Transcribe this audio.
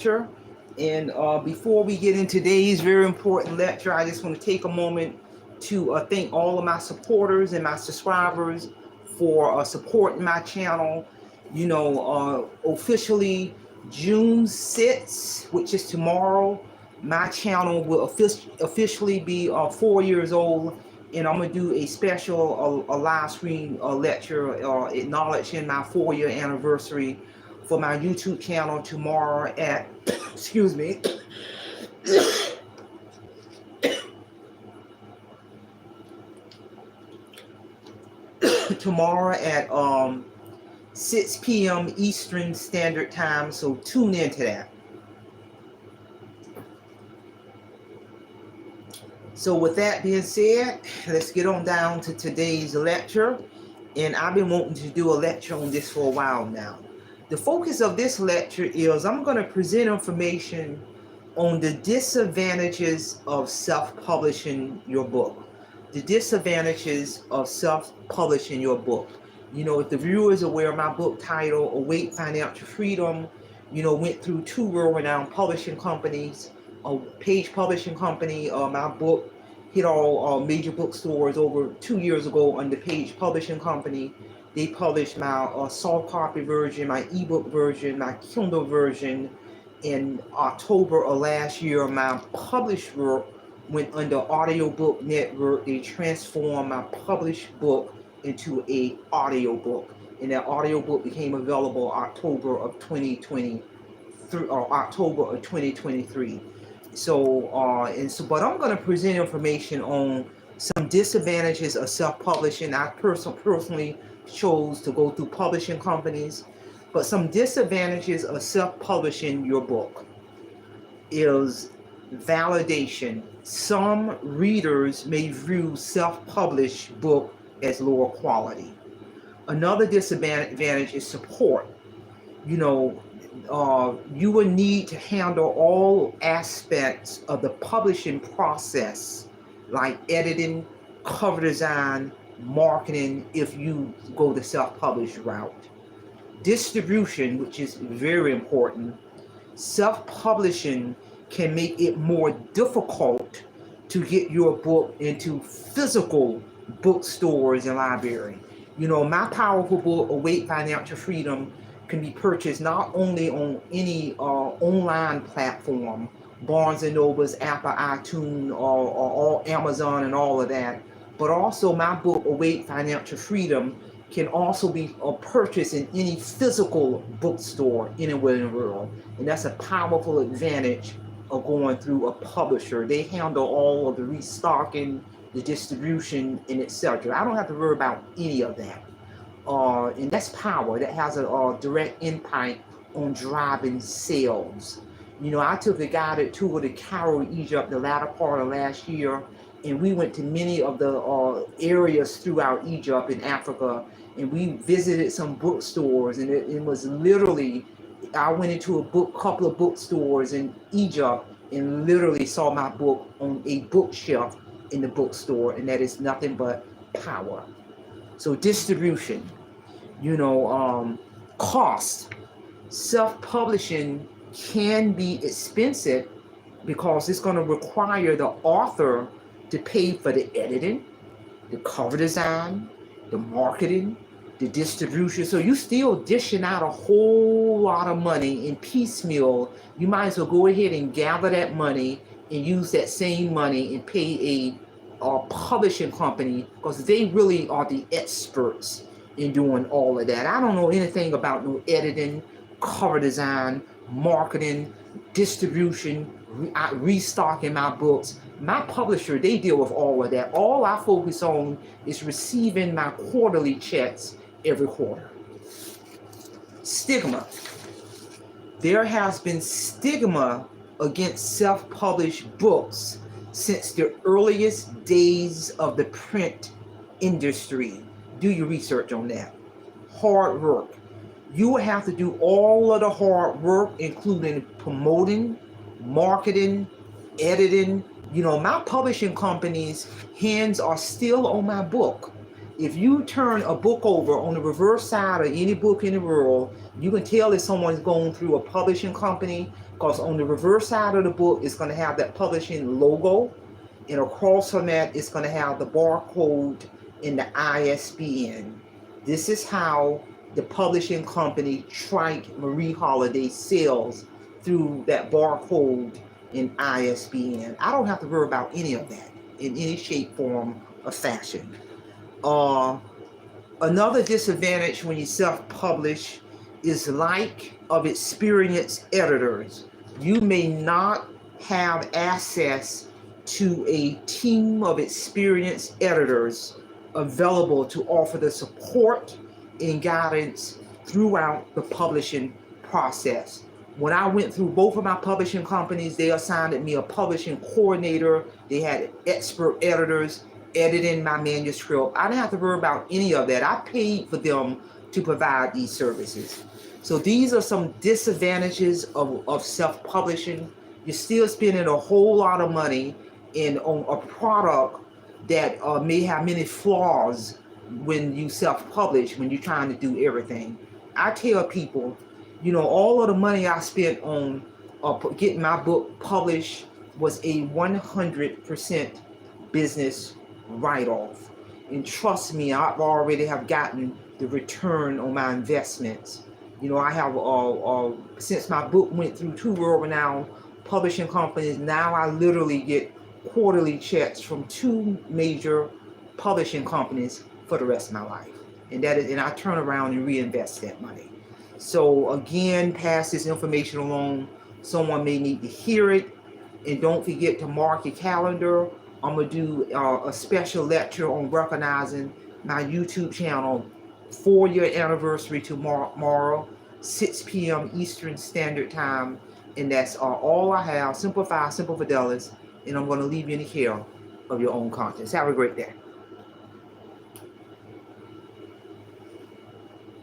lecture. And before we get into today's very important lecture, I just want to take a moment to thank all of my supporters and my subscribers for supporting my channel. Officially June 6th, which is tomorrow, my channel will officially be 4 years old. And I'm going to do a special a live stream lecture acknowledging my 4-year anniversary for my YouTube channel tomorrow at, excuse me, tomorrow at 6 p.m. Eastern Standard Time. So tune into that. So with that being said, let's get on down to today's lecture. And I've been wanting to do a lecture on this for a while now. The focus of this lecture is I'm going to present information on the disadvantages of self-publishing your book. The disadvantages of self-publishing your book. If the viewer is aware, my book title, Awake Financial Freedom, went through two world-renowned publishing companies. A Page Publishing Company, my book hit all major bookstores over 2 years ago under Page Publishing Company. They published my soft copy version, my ebook version, my Kindle version. In October of last year, my published work went under Audiobook Network. They transformed my published book into a audiobook, and that audiobook became available October of 2023 or October of 2023. But I'm going to present information on some disadvantages of self-publishing. I personally chose to go through publishing companies, but some disadvantages of self-publishing your book is validation. Some readers may view self-published book as lower quality. Another disadvantage is support. You will need to handle all aspects of the publishing process, like editing, cover design, marketing, if you go the self-published route. Distribution, which is very important. Self-publishing can make it more difficult to get your book into physical bookstores and libraries. My powerful book, Awake Financial Freedom, can be purchased not only on any online platform, Barnes & Noble's, Apple, iTunes, or Amazon and all of that, but also my book, Awake Financial Freedom, can also be purchased in any physical bookstore anywhere in the world. And that's a powerful advantage of going through a publisher. They handle all of the restocking, the distribution, and etc. I don't have to worry about any of that. And that's power. That has a direct impact on driving sales. I took a guided tour to Cairo, Egypt, the latter part of last year, and we went to many of the areas throughout Egypt and Africa, and we visited some bookstores, and it was literally, I went into a couple of bookstores in Egypt and literally saw my book on a bookshelf in the bookstore, and that is nothing but power. So distribution, cost. Self-publishing can be expensive because it's going to require the author to pay for the editing, the cover design, the marketing, the distribution. So you still dishing out a whole lot of money in piecemeal. You might as well go ahead and gather that money and use that same money and pay a publishing company, because they really are the experts in doing all of that. I don't know anything about no editing, cover design, marketing, distribution, restocking my books. My publisher, they deal with all of that. All I focus on is receiving my quarterly checks every quarter. Stigma. There has been stigma against self-published books since the earliest days of the print industry. Do your research on that. Hard work. You will have to do all of the hard work, including promoting, marketing, editing. My publishing company's hands are still on my book. If you turn a book over on the reverse side of any book in the world, you can tell if someone's going through a publishing company, because on the reverse side of the book, it's going to have that publishing logo, and across from that, it's going to have the barcode and the ISBN. This is how the publishing company Trike Marie Holiday sells, through that barcode and ISBN. I don't have to worry about any of that in any shape, form, or fashion. Another disadvantage when you self-publish is lack of experienced editors. You may not have access to a team of experienced editors available to offer the support and guidance throughout the publishing process. When I went through both of my publishing companies, they assigned me a publishing coordinator. They had expert editors editing my manuscript. I didn't have to worry about any of that. I paid for them to provide these services. So these are some disadvantages of self-publishing. You're still spending a whole lot of money on a product that may have many flaws when you self-publish, when you're trying to do everything. I tell people, all of the money I spent on getting my book published was a 100% business write-off. And trust me, I've already have gotten the return on my investments. I have, since my book went through 2 world-renowned publishing companies, now I literally get quarterly checks from 2 major publishing companies for the rest of my life. And I turn around and reinvest that money. So again, pass this information along. Someone may need to hear it. And don't forget to mark your calendar. I'm going to do a special lecture on recognizing my YouTube channel 4-year anniversary tomorrow, 6 p.m. Eastern Standard Time. And that's all I have. Simple Fidelis. And I'm going to leave you in the care of your own conscience. Have a great day.